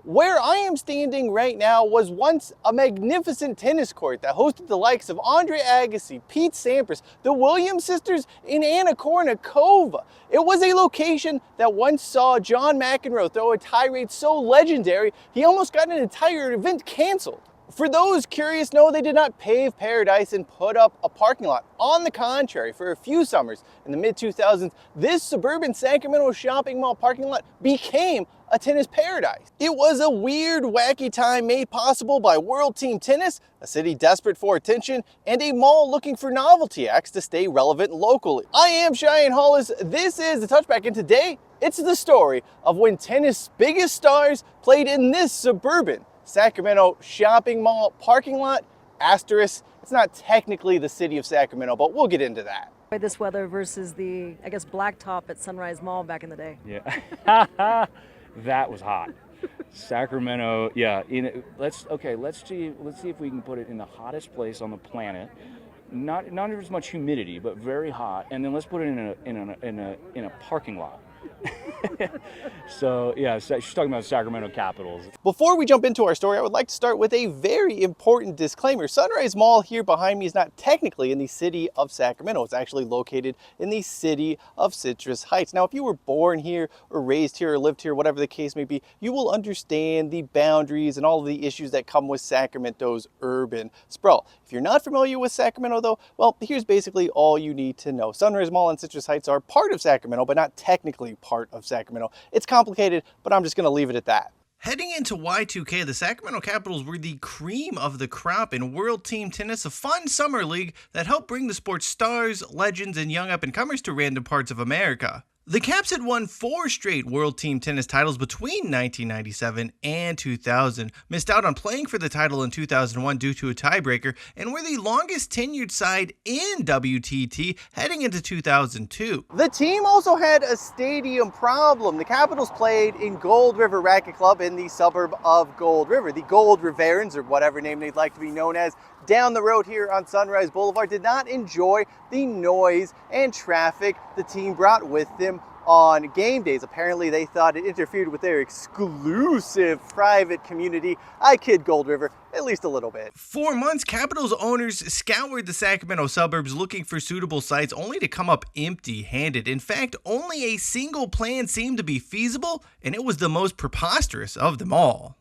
Where I am standing right now was once a magnificent tennis court that hosted the likes of Andre Agassi, Pete Sampras, the Williams sisters, and Anna Kournikova. It was a location that once saw John McEnroe throw a tirade so legendary, he almost got an entire event canceled. For those curious, no, they did not pave paradise and put up a parking lot. On the contrary, for a few summers in the mid-2000s, this suburban Sacramento shopping mall parking lot became a tennis paradise. It was a weird, wacky time made possible by World Team Tennis, a city desperate for attention, and a mall looking for novelty acts to stay relevant locally. I am Cheyenne Hollis. This is The Touchback, and today, it's the story of when tennis' biggest stars played in this suburban Sacramento shopping mall parking lot, asterisk. It's not technically the city of Sacramento, but we'll get into that. This weather versus the, I guess, blacktop at Sunrise Mall back in the day. Yeah, that was hot. Sacramento, yeah. Let's see if we can put it in the hottest place on the planet. Not as much humidity, but very hot. And then let's put it in a parking lot. So yeah, she's talking about Sacramento Capitals. Before we jump into our story, I would like to start with a very important disclaimer. Sunrise Mall here behind me is not technically in the city of Sacramento. It's actually located in the city of Citrus Heights. Now, if you were born here or raised here or lived here, whatever the case may be, you will understand the boundaries and all of the issues that come with Sacramento's urban sprawl. If you're not familiar with Sacramento though, well, here's basically all you need to know. Sunrise Mall and Citrus Heights are part of Sacramento, but not technically part of Sacramento. It's complicated, but I'm just going to leave it at that. Heading into Y2K, the Sacramento Capitals were the cream of the crop in World Team Tennis, a fun summer league that helped bring the sport's stars, legends, and young up-and-comers to random parts of America. The Caps had won 4 straight World Team Tennis titles between 1997 and 2000, missed out on playing for the title in 2001 due to a tiebreaker, and were the longest tenured side in WTT heading into 2002. The team also had a stadium problem. The Capitals played in Gold River Racquet Club in the suburb of Gold River. The Gold Riverans, or whatever name they'd like to be known as, down the road here on Sunrise Boulevard, did not enjoy the noise and traffic the team brought with them on game days. Apparently they thought it interfered with their exclusive private community. I kid Gold River, at least a little bit. For months, Capitals owners scoured the Sacramento suburbs looking for suitable sites only to come up empty-handed. In fact, only a single plan seemed to be feasible, and it was the most preposterous of them all.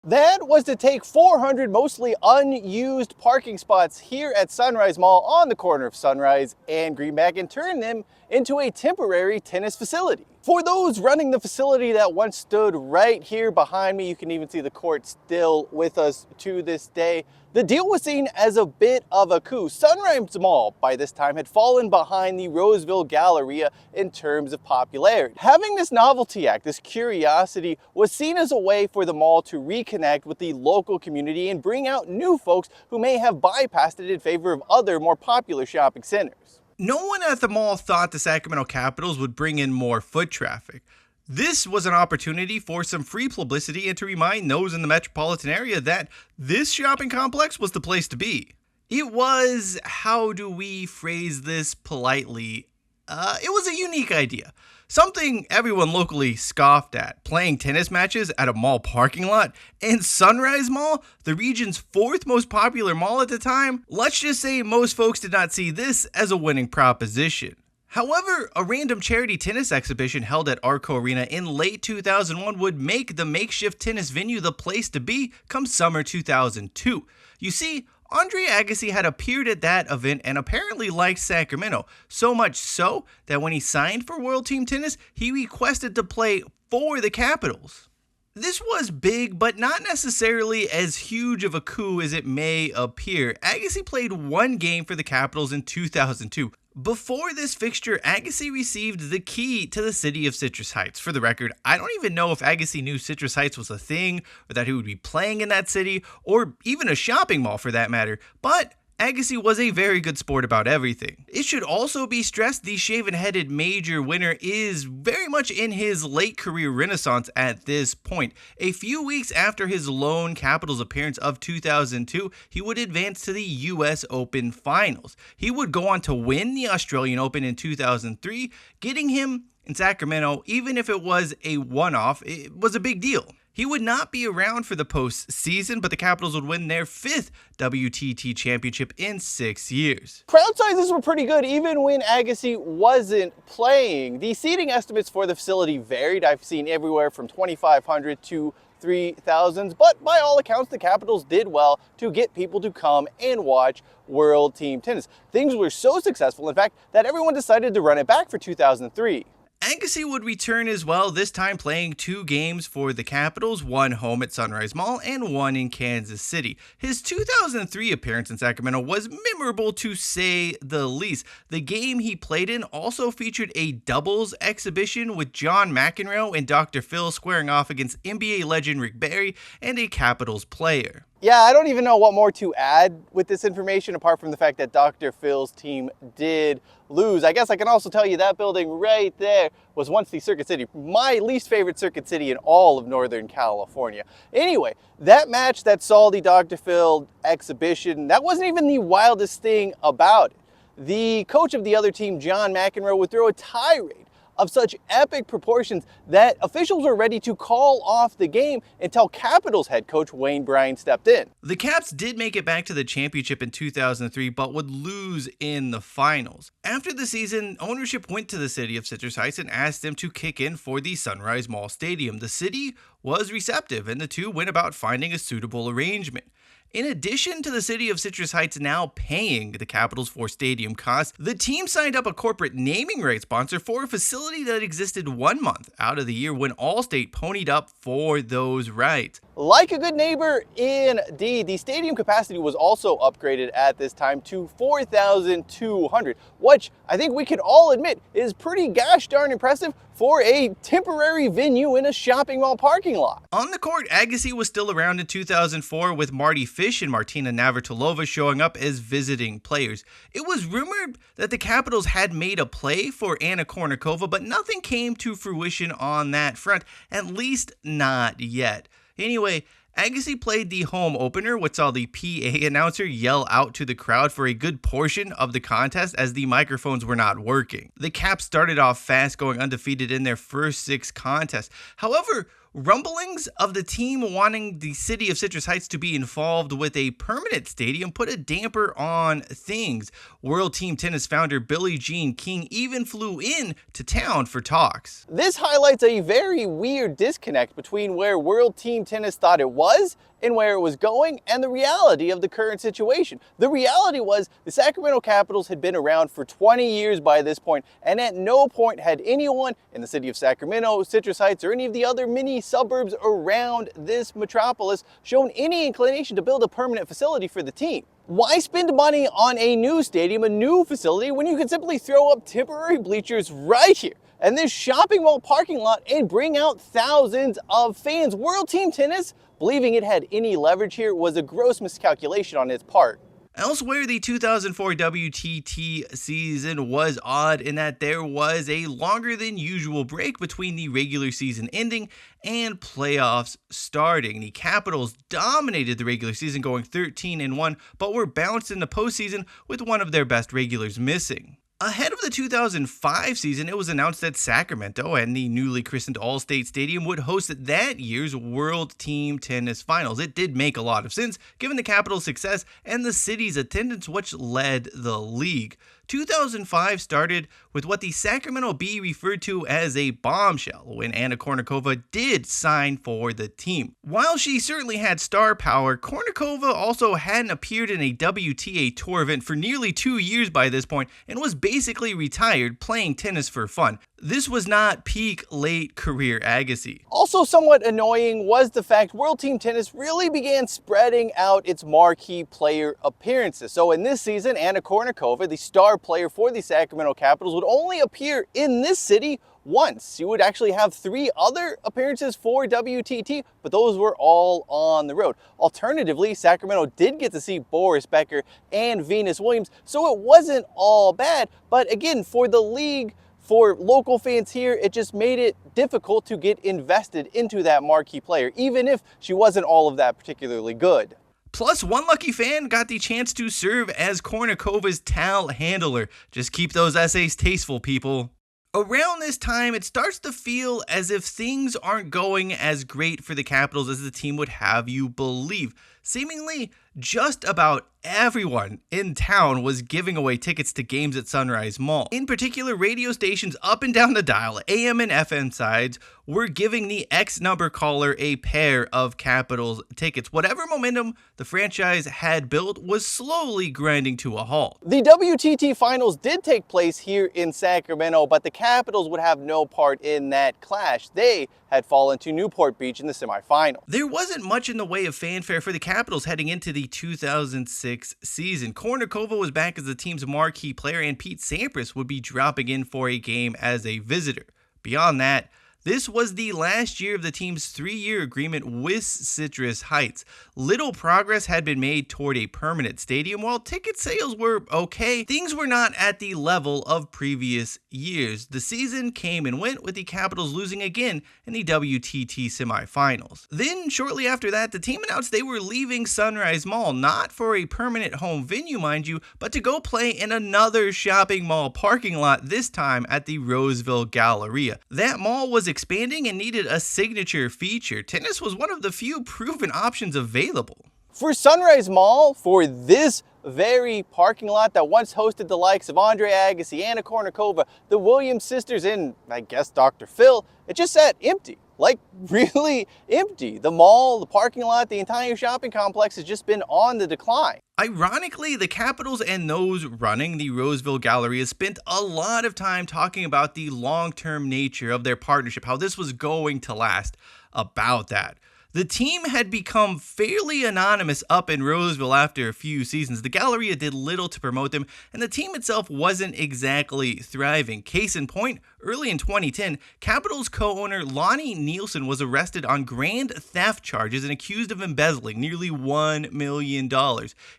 That was to take 400 mostly unused parking spots here at Sunrise Mall on the corner of Sunrise and Greenback and turn them into a temporary tennis facility. For those running the facility that once stood right here behind me, you can even see the court still with us to this day, the deal was seen as a bit of a coup. Sunrise Mall, by this time, had fallen behind the Roseville Galleria in terms of popularity. Having this novelty act, this curiosity, was seen as a way for the mall to reconnect with the local community and bring out new folks who may have bypassed it in favor of other more popular shopping centers. No one at the mall thought the Sacramento Capitals would bring in more foot traffic. This was an opportunity for some free publicity and to remind those in the metropolitan area that this shopping complex was the place to be. It was, how do we phrase this politely, it was a unique idea. Something everyone locally scoffed at, playing tennis matches at a mall parking lot, and Sunrise Mall, the region's 4th most popular mall at the time. Let's just say most folks did not see this as a winning proposition. However, a random charity tennis exhibition held at Arco Arena in late 2001 would make the makeshift tennis venue the place to be come summer 2002. You see, Andre Agassi had appeared at that event and apparently liked Sacramento, so much so that when he signed for World Team Tennis, he requested to play for the Capitals. This was big, but not necessarily as huge of a coup as it may appear. Agassi played 1 game for the Capitals in 2002. Before this fixture, Agassi received the key to the city of Citrus Heights. For the record, I don't even know if Agassi knew Citrus Heights was a thing, or that he would be playing in that city, or even a shopping mall for that matter, but Agassi was a very good sport about everything. It should also be stressed the shaven-headed major winner is very much in his late career renaissance at this point. A few weeks after his lone Capitals appearance of 2002, he would advance to the US Open Finals. He would go on to win the Australian Open in 2003, getting him in Sacramento, even if it was a one-off, it was a big deal. He would not be around for the postseason, but the Capitals would win their 5th WTT championship in 6 years. Crowd sizes were pretty good even when Agassi wasn't playing. The seating estimates for the facility varied. I've seen everywhere from 2,500 to 3,000, but by all accounts, the Capitals did well to get people to come and watch World Team Tennis. Things were so successful, in fact, that everyone decided to run it back for 2003. Agassi would return as well, this time playing 2 games for the Capitals, 1 home at Sunrise Mall and 1 in Kansas City. His 2003 appearance in Sacramento was memorable to say the least. The game he played in also featured a doubles exhibition with John McEnroe and Dr. Phil squaring off against NBA legend Rick Barry and a Capitals player. Yeah, I don't even know what more to add with this information apart from the fact that Dr. Phil's team did lose. I guess I can also tell you that building right there was once the Circuit City, my least favorite Circuit City in all of Northern California. Anyway, that match that saw the Dr. Phil exhibition, that wasn't even the wildest thing about it. The coach of the other team, John McEnroe, would throw a tirade of such epic proportions that officials were ready to call off the game until Capitals head coach Wayne Bryan stepped in. The Caps did make it back to the championship in 2003, but would lose in the finals. After the season, ownership went to the city of Citrus Heights and asked them to kick in for the Sunrise Mall Stadium. The city was receptive, and the two went about finding a suitable arrangement. In addition to the city of Citrus Heights now paying the Capitals for stadium costs, the team signed up a corporate naming rights sponsor for a facility that existed 1 month out of the year when Allstate ponied up for those rights. Like a good neighbor, indeed, the stadium capacity was also upgraded at this time to 4,200, which I think we can all admit is pretty gosh darn impressive for a temporary venue in a shopping mall parking lot. On the court, Agassi was still around in 2004 with Marty Fish and Martina Navratilova showing up as visiting players. It was rumored that the Capitals had made a play for Anna Kournikova, but nothing came to fruition on that front, at least not yet. Anyway, Agassi played the home opener, which saw the PA announcer yell out to the crowd for a good portion of the contest as the microphones were not working. The Caps started off fast, going undefeated in their first 6 contests. However, rumblings of the team wanting the city of Citrus Heights to be involved with a permanent stadium put a damper on things. World Team Tennis founder Billie Jean King even flew in to town for talks. This highlights a very weird disconnect between where World Team Tennis thought it was and where it was going and the reality of the current situation. The reality was the Sacramento Capitals had been around for 20 years by this point, and at no point had anyone in the city of Sacramento, Citrus Heights, or any of the other mini suburbs around this metropolis shown any inclination to build a permanent facility for the team. Why spend money on a new stadium, a new facility, when you could simply throw up temporary bleachers right here in this shopping mall parking lot and bring out thousands of fans? World Team Tennis, believing it had any leverage here, was a gross miscalculation on its part. Elsewhere, the 2004 WTT season was odd in that there was a longer than usual break between the regular season ending and playoffs starting. The Capitals dominated the regular season, going 13-1, but were bounced in the postseason with one of their best regulars missing. Ahead of the 2005 season, it was announced that Sacramento and the newly christened Allstate Stadium would host that year's World Team Tennis Finals. It did make a lot of sense, given the Capitals' success and the city's attendance, which led the league. 2005 started with what the Sacramento Bee referred to as a bombshell when Anna Kournikova did sign for the team. While she certainly had star power, Kournikova also hadn't appeared in a WTA Tour event for nearly 2 years by this point and was basically retired, playing tennis for fun. This was not peak late career Agassi. Also somewhat annoying was the fact World Team Tennis really began spreading out its marquee player appearances. So in this season, Anna Kournikova, the star player for the Sacramento Capitals, would only appear in this city once. You would actually have 3 other appearances for WTT, but those were all on the road. Alternatively, Sacramento did get to see Boris Becker and Venus Williams, so it wasn't all bad. But again, for the league, for local fans here, it just made it difficult to get invested into that marquee player, even if she wasn't all of that particularly good. Plus, one lucky fan got the chance to serve as Kournikova's towel handler. Just keep those essays tasteful, people. Around this time, it starts to feel as if things aren't going as great for the Capitals as the team would have you believe. Seemingly, just about everyone in town was giving away tickets to games at Sunrise Mall. In particular, radio stations up and down the dial, AM and FM sides, were giving the X number caller a pair of Capitals tickets. Whatever momentum the franchise had built was slowly grinding to a halt. The WTT finals did take place here in Sacramento, but the Capitals would have no part in that clash. They had fallen to Newport Beach in the semifinal. There wasn't much in the way of fanfare for the Capitals heading into the 2006 season. Kournikova was back as the team's marquee player, and Pete Sampras would be dropping in for a game as a visitor. Beyond that, this was the last year of the team's 3-year agreement with Citrus Heights. Little progress had been made toward a permanent stadium. While ticket sales were okay, things were not at the level of previous years. The season came and went, with the Capitals losing again in the WTT semifinals. Then, shortly after that, the team announced they were leaving Sunrise Mall, not for a permanent home venue, mind you, but to go play in another shopping mall parking lot, this time at the Roseville Galleria. That mall was expanding and needed a signature feature. Tennis was one of the few proven options available. For Sunrise Mall, for this very parking lot that once hosted the likes of Andre Agassi, Anna Kournikova, the Williams sisters, and I guess Dr. Phil, it just sat empty. Like, really empty. The mall, the parking lot, the entire shopping complex has just been on the decline. Ironically, the Capitals and those running the Roseville Galleria spent a lot of time talking about the long-term nature of their partnership, how this was going to last. About that, the team had become fairly anonymous up in Roseville after a few seasons. The Galleria did little to promote them, and the team itself wasn't exactly thriving. Case in point, early in 2010, Capitals co-owner Lonnie Nielsen was arrested on grand theft charges and accused of embezzling nearly $1 million.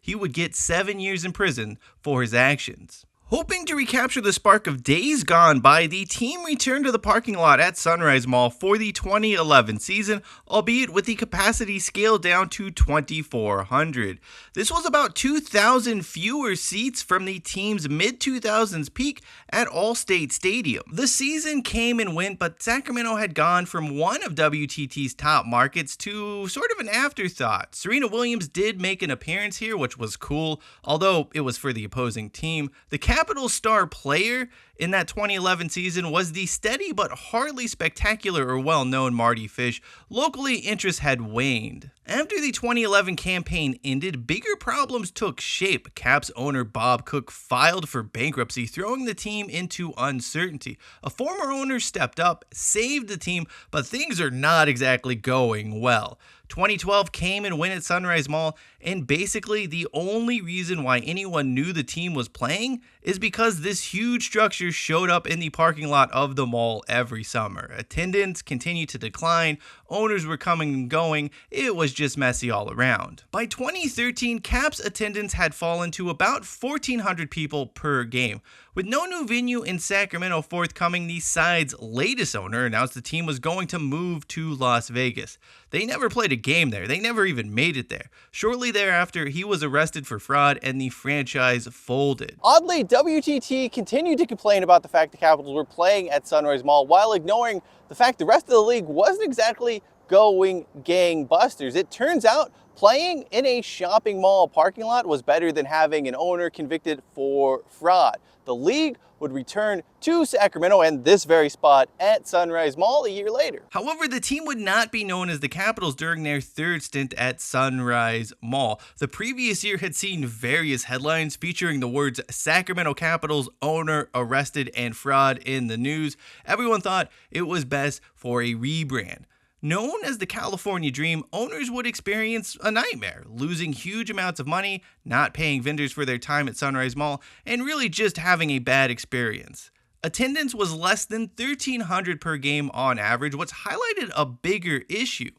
He would get 7 years in prison for his actions. Hoping to recapture the spark of days gone by, the team returned to the parking lot at Sunrise Mall for the 2011 season, albeit with the capacity scaled down to 2,400. This was about 2,000 fewer seats from the team's mid-2000s peak at Allstate Stadium. The season came and went, but Sacramento had gone from one of WTT's top markets to sort of an afterthought. Serena Williams did make an appearance here, which was cool, although it was for the opposing team. The Capitals star player in that 2011 season was the steady but hardly spectacular or well-known Marty Fish. Locally, interest had waned. After the 2011 campaign ended, bigger problems took shape. Caps owner Bob Cook filed for bankruptcy, throwing the team into uncertainty. A former owner stepped up, saved the team, but things are not exactly going well. 2012 came and went at Sunrise Mall, and basically the only reason why anyone knew the team was playing is because this huge structure showed up in the parking lot of the mall every summer. Attendance continued to decline, owners were coming and going, it was just messy all around. By 2013, Caps attendance had fallen to about 1,400 people per game. With no new venue in Sacramento forthcoming, the side's latest owner announced the team was going to move to Las Vegas. They never played a game there. They never even made it there. Shortly thereafter, he was arrested for fraud and the franchise folded. Oddly, WTT continued to complain about the fact the Capitals were playing at Sunrise Mall while ignoring the fact the rest of the league wasn't exactly going gangbusters. It turns out playing in a shopping mall parking lot was better than having an owner convicted for fraud. The league would return to Sacramento and this very spot at Sunrise Mall a year later. However, the team would not be known as the Capitals during their third stint at Sunrise Mall. The previous year had seen various headlines featuring the words Sacramento Capitals owner arrested and fraud in the news. Everyone thought it was best for a rebrand. Known as the California Dream, owners would experience a nightmare, losing huge amounts of money, not paying vendors for their time at Sunrise Mall, and really just having a bad experience. Attendance was less than 1,300 per game on average, which highlighted a bigger issue.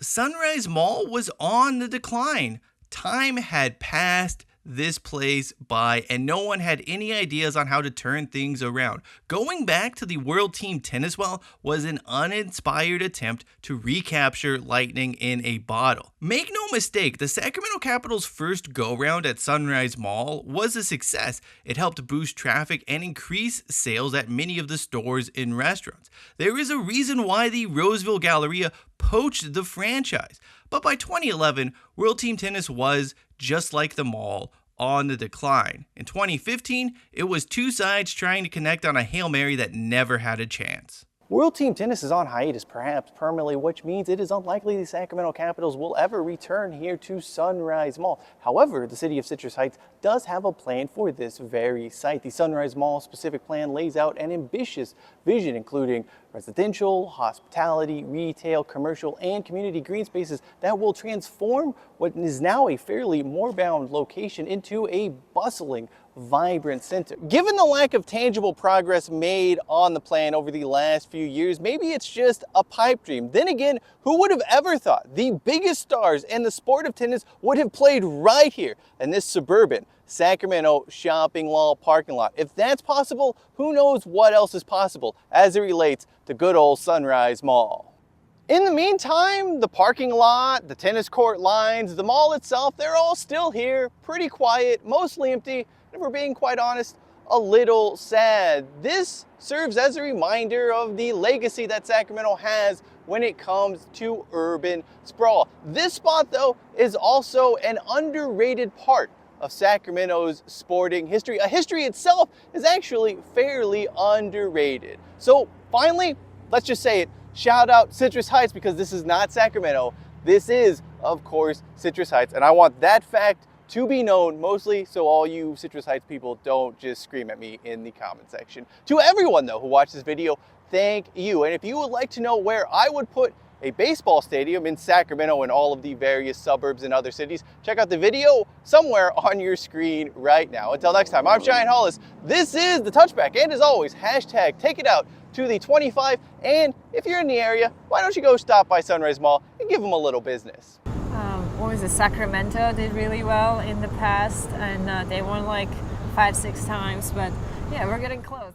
Sunrise Mall was on the decline. Time had passed. this place by, and no one had any ideas on how to turn things around. Going back to the World Team Tennis Well was an uninspired attempt to recapture lightning in a bottle. Make no mistake, the Sacramento Capitals' first go-round at Sunrise Mall was a success. It helped boost traffic and increase sales at many of the stores and restaurants. There is a reason why the Roseville Galleria poached the franchise. But by 2011, World Team Tennis was, just like the mall, on the decline. In 2015, it was two sides trying to connect on a Hail Mary that never had a chance. World Team Tennis is on hiatus, perhaps permanently, which means it is unlikely the Sacramento Capitals will ever return here to Sunrise Mall. However, the city of Citrus Heights does have a plan for this very site. The Sunrise Mall specific plan lays out an ambitious vision, including residential, hospitality, retail, commercial, and community green spaces that will transform what is now a fairly moorbound location into a bustling, vibrant center. Given the lack of tangible progress made on the plan over the last few years, maybe it's just a pipe dream. Then again, who would have ever thought the biggest stars in the sport of tennis would have played right here in this suburban Sacramento shopping mall parking lot? If that's possible, who knows what else is possible as it relates to good old Sunrise Mall. In the meantime, the parking lot, the tennis court lines, the mall itself, they're all still here, pretty quiet, mostly empty. If we're being quite honest, a little sad. This serves as a reminder of the legacy that Sacramento has when it comes to urban sprawl. This spot, though, is also an underrated part of Sacramento's sporting history. A history itself is actually fairly underrated. So finally, let's just say it, shout out Citrus Heights, because this is not Sacramento. This is, of course, Citrus Heights, and I want that fact to be known, mostly so all you Citrus Heights people don't just scream at me in the comment section. To everyone, though, who watched this video, thank you. And if you would like to know where I would put a baseball stadium in Sacramento and all of the various suburbs and other cities, check out the video somewhere on your screen right now. Until next time, I'm Cheyenne Hollis. This is The Touchback, and as always, hashtag take it out to the 25. And if you're in the area, why don't you go stop by Sunrise Mall and give them a little business. What was it? Sacramento did really well in the past, and they won like 5-6 times, but yeah, we're getting close.